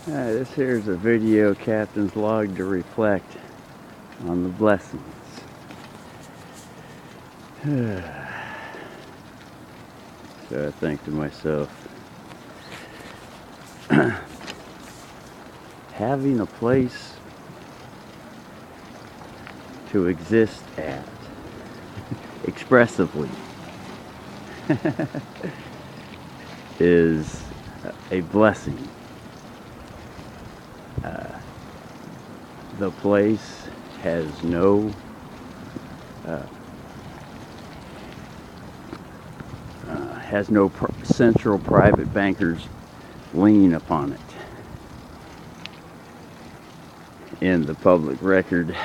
This here's a video captain's log to reflect on the blessings. So I think to myself, having a place to exist at expressively is a blessing. The place has no central private bankers lien upon it. In the public record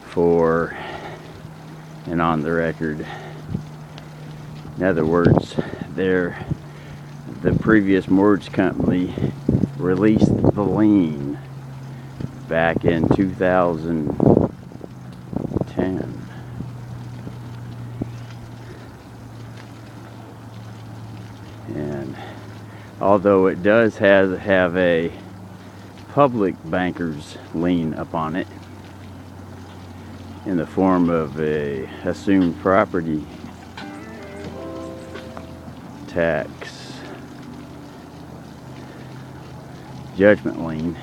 for and on the record. In other words, the previous mortgage company released the lien back in 2010. And although it does have a public banker's lien upon it in the form of a assumed property tax judgment lien,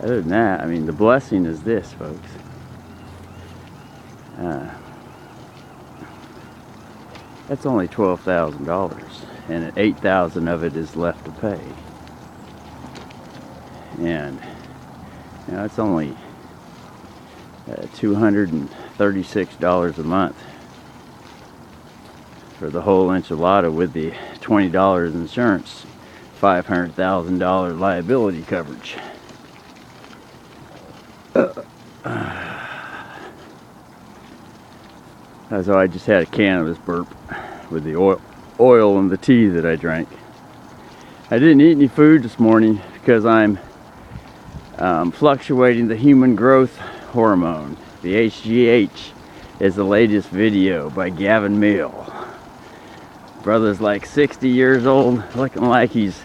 other than that, I mean, the blessing is this, folks. That's only $12,000, and $8,000 of it is left to pay. And you know, it's only $236 a month for the whole enchilada with the $20 insurance, $500,000 liability coverage. So I just had a can of this burp with the oil and the tea that I drank. I didn't eat any food this morning because I'm fluctuating the human growth hormone. The HGH is the latest video by Gavin Mill. Brother's like 60 years old, looking like he's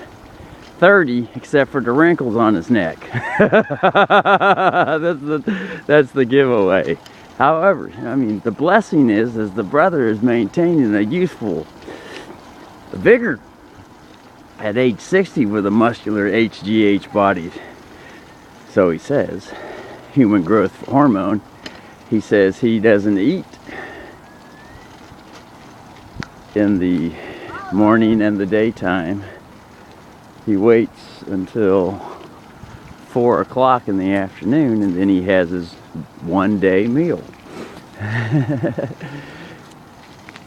30, except for the wrinkles on his neck. That's the giveaway. However, I mean, the blessing is the brother is maintaining a youthful vigor at age 60 with a muscular HGH body. So he says, human growth hormone. He says he doesn't eat in the morning and the daytime. He waits until 4 o'clock in the afternoon, and then he has his one-day meal.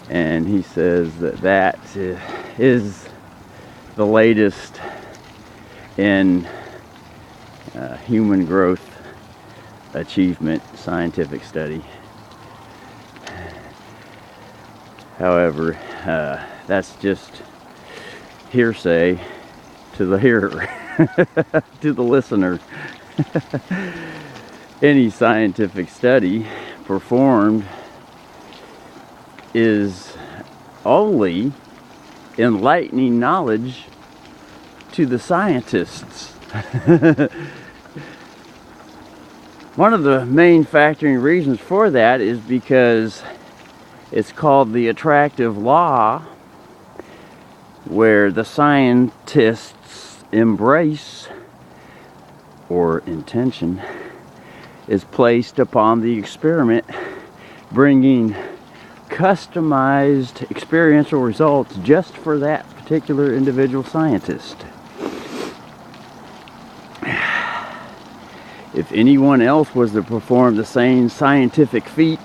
And he says that is the latest in human growth achievement scientific study. However, that's just hearsay to the hearer, to the listener. Any scientific study performed is only enlightening knowledge to the scientists. One of the main factoring reasons for that is because it's called the attractive law, where the scientists' embrace or intention is placed upon the experiment, bringing customized experiential results just for that particular individual scientist. If anyone else was to perform the same scientific feat,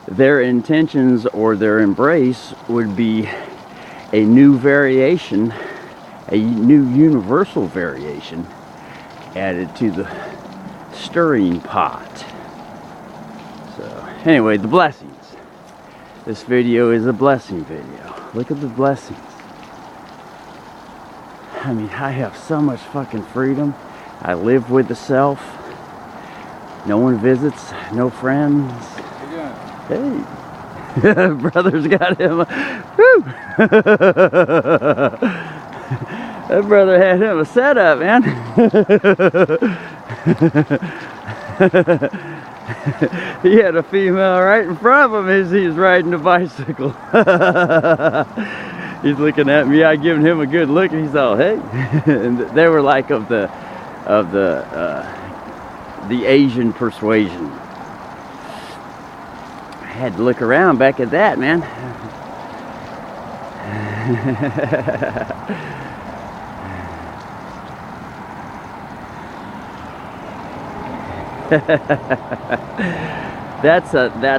their intentions or their embrace would be a new variation, a new universal variation added to the stirring pot. So anyway, the blessings. This video is a blessing video. Look at the blessings. I mean, I have so much fucking freedom. I live with the self. No one visits, no friends. How you doing? Hey. Brother's got him. Whew. That brother had him a setup, man. He had a female right in front of him as he was riding the bicycle. He's looking at me. I giving him a good look, and he's all, hey. And they were like of the Asian persuasion. I had to look around back at that, man. That's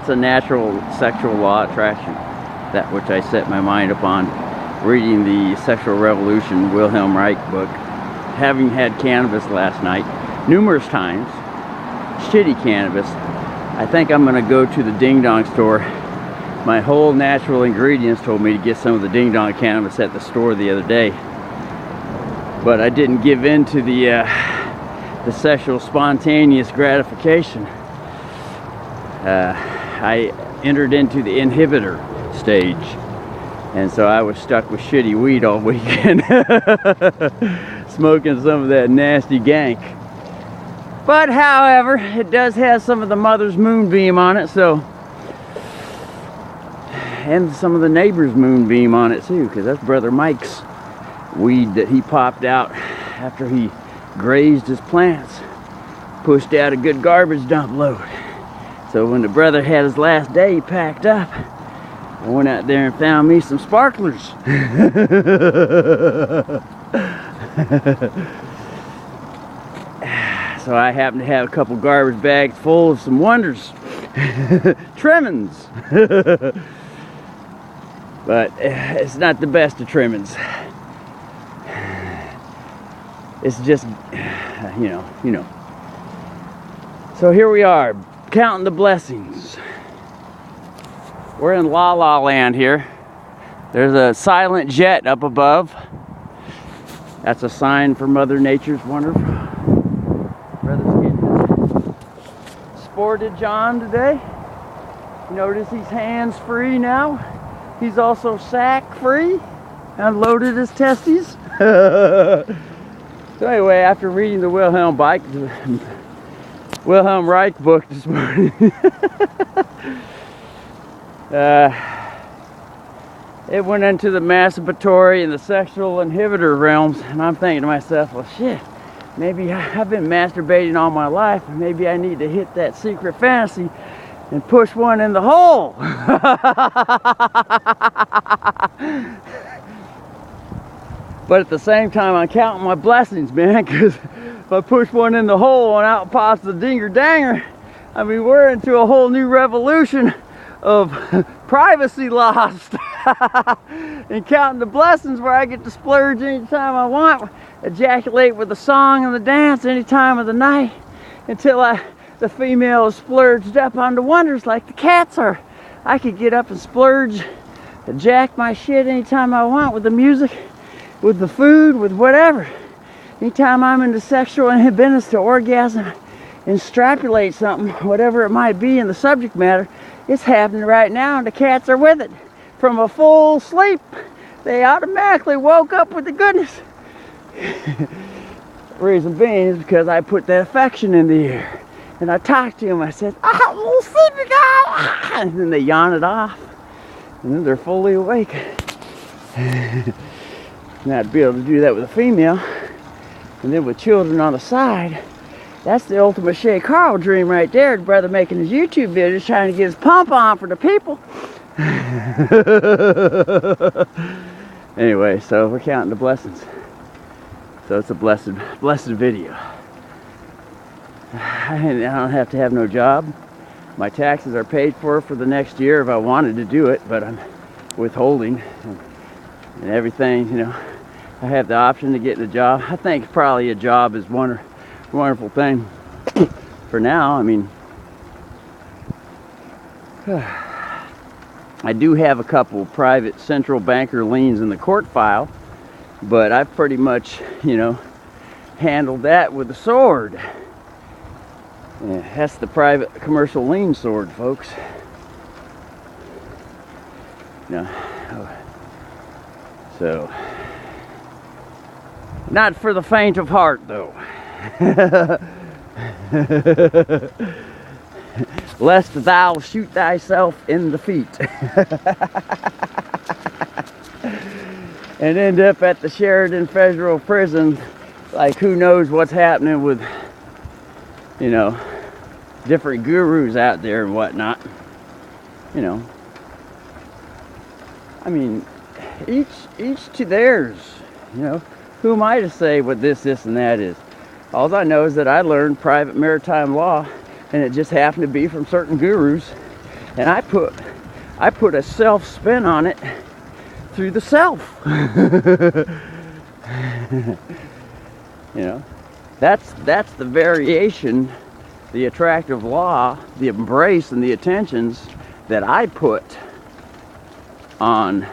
a natural sexual law attraction, that which I set my mind upon reading the Sexual Revolution Wilhelm Reich book, having had cannabis last night numerous times, shitty cannabis. I think I'm gonna go to the Ding Dong store. My whole natural ingredients told me to get some of the Ding Dong cannabis at the store the other day, but I didn't give in to the sexual spontaneous gratification. I entered into the inhibitor stage, and so I was stuck with shitty weed all weekend, smoking some of that nasty gank. But however, it does have some of the mother's moonbeam on it, so, and some of the neighbor's moonbeam on it too, because that's Brother Mike's weed that he popped out after he grazed his plants, pushed out a good garbage dump load. So when the brother had his last day packed up, I went out there and found me some sparklers. So I happened to have a couple garbage bags full of some Wonders trimmings. But it's not the best of trimmings. It's just, you know. So here we are, counting the blessings. We're in La La Land here. There's a silent jet up above. That's a sign for Mother Nature's wonderful. Brother's getting his sportage on today. Notice he's hands-free now. He's also sack-free. Unloaded his testes. So anyway, after reading the Wilhelm Reich book this morning, it went into the masturbatory and the sexual inhibitor realms, and I'm thinking to myself, well shit, maybe I've been masturbating all my life, and maybe I need to hit that secret fantasy and push one in the hole. But at the same time, I'm counting my blessings, man, because if I push one in the hole and out pops the dinger danger, I mean, we're into a whole new revolution of privacy lost. And counting the blessings where I get to splurge anytime I want, ejaculate with the song and the dance any time of the night, until the female is splurged up on the Wonders like the cats are. I could get up and splurge, jack my shit anytime I want with the music, with the food, with whatever. Anytime I'm into sexual inhibitions to orgasm and strapulate something, whatever it might be in the subject matter, it's happening right now, and the cats are with it. From a full sleep, they automatically woke up with the goodness. Reason being is because I put that affection in the air. And I talked to them, I said, "I'm a little sleepy guy." And then they yawn it off. And then they're fully awake. And I'd be able to do that with a female. And then with children on the side, that's the ultimate Shay Carl dream right there. The brother making his YouTube videos, trying to get his pump on for the people. Anyway, so we're counting the blessings. So it's a blessed video. I don't have to have no job. My taxes are paid for the next year if I wanted to do it, but I'm withholding and everything, you know. I have the option to get a job. I think probably a job is one wonderful thing. For now, I mean, I do have a couple private central banker liens in the court file, but I've pretty much, you know, handled that with a sword. Yeah, that's the private commercial lien sword, folks. You know, so not for the faint of heart, though. Lest thou shoot thyself in the feet and end up at the Sheridan Federal Prison, like who knows what's happening with, you know, different gurus out there and whatnot. You know, I mean, each to theirs. You know, who am I to say what this, and that is? All I know is that I learned private maritime law, and it just happened to be from certain gurus, and I put a self spin on it through the self. You know, that's the variation, the attractive law, the embrace, and the attentions that I put on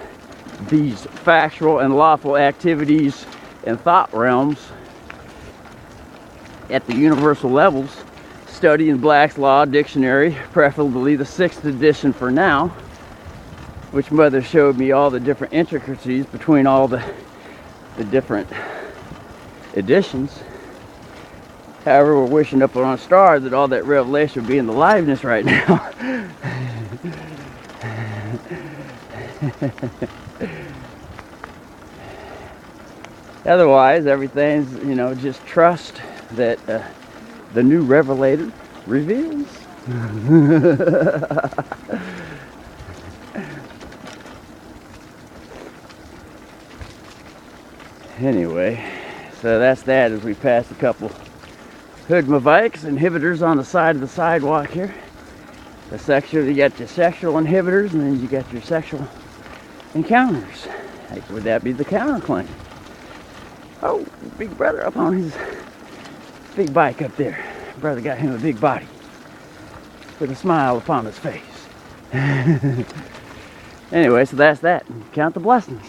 these factual and lawful activities and thought realms at the universal levels. Studying Black's Law Dictionary, preferably the 6th edition for now, which Mother showed me all the different intricacies between all the different editions. However, we're wishing up on a star that all that revelation would be in the liveness right now. Otherwise, everything's, you know, just trust that the new revelator reveals. Anyway, so that's that as we pass a couple Hoodmavikes inhibitors on the side of the sidewalk here. The sexual, you got your sexual inhibitors, and then you got your sexual encounters. Like, would that be the counterclaim? Oh, big brother up on his big bike up there. Brother got him a big body with a smile upon his face. Anyway, so that's that. Count the blessings.